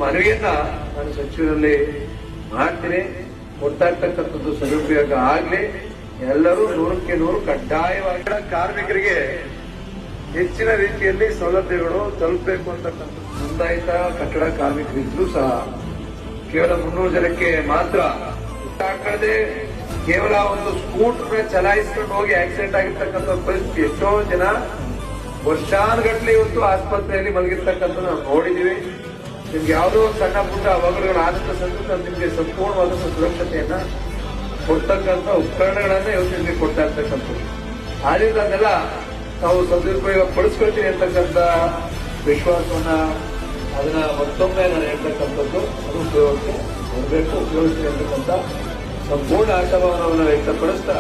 ಮನವಿಯನ್ನ ನಾನು ಸಚಿವರಲ್ಲಿ ಮಾಡ್ತೀನಿ. ಕೊಡ್ತಾ ಇರ್ತಕ್ಕಂಥದ್ದು ಸದುಪಯೋಗ ಆಗ್ಲಿ. ಎಲ್ಲರೂ 100% ಕಡ್ಡಾಯವಾಗಿ ಕಾರ್ಮಿಕರಿಗೆ ಹೆಚ್ಚಿನ ರೀತಿಯಲ್ಲಿ ಸೌಲಭ್ಯಗಳು ತಲುಪಬೇಕು ಅಂತಕ್ಕಂಥ ನೋಂದಾಯಿತ ಕಟ್ಟಡ ಕಾರ್ಮಿಕರಿದ್ರು ಸಹ ಕೇವಲ 300 ಜನಕ್ಕೆ ಮಾತ್ರ ಹಾಕದೆ ಕೇವಲ ಒಂದು ಸ್ಕೂಟರ್ ಚಲಾಯಿಸಿಕೊಂಡು ಹೋಗಿ ಆಕ್ಸಿಡೆಂಟ್ ಆಗಿರ್ತಕ್ಕಂಥ ಪರಿಸ್ಥಿತಿ ಎಷ್ಟೋ ಜನ ವರ್ಷಾನುಗಟ್ಟಲೆ ಇವತ್ತು ಆಸ್ಪತ್ರೆಯಲ್ಲಿ ಮಲಗಿರ್ತಕ್ಕಂಥ ನಾವು ನೋಡಿದೀವಿ. ನಿಮ್ಗೆ ಯಾವುದೋ ಸಣ್ಣ ಪುಟ್ಟ ಅವಘಡಗಳು ಆದಂತ ಸಂದರ್ಭ ನಿಮ್ಗೆ ಸಂಪೂರ್ಣವಾದಂತಹ ಸುರಕ್ಷತೆಯನ್ನ ಕೊಡ್ತಕ್ಕಂಥ ಉಪಕರಣಗಳನ್ನ ಇವತ್ತು ನಿಮ್ಗೆ ಕೊಡ್ತಾ ಇರ್ತಕ್ಕಂಥದ್ದು. ಆದ್ರಿಂದ ಅದನ್ನೆಲ್ಲ ತಾವು ಸದುಪಯೋಗ ಪಡಿಸ್ಕೊಳ್ತೀನಿ ಅಂತಕ್ಕಂಥ ವಿಶ್ವಾಸವನ್ನ ಅದನ್ನ ಮತ್ತೊಮ್ಮೆ ನಾನು ಹೇಳ್ತಕ್ಕಂಥದ್ದು ಅದು ಉಪಯೋಗಕ್ಕೆ ಬರಬೇಕು, ಉಪಯೋಗಿಸ್ತೀನಿ ಅಂತಕ್ಕಂಥ ಸಂಪೂರ್ಣ ಆಶಾಭಾವನವನ್ನು ವ್ಯಕ್ತಪಡಿಸ್ತಾ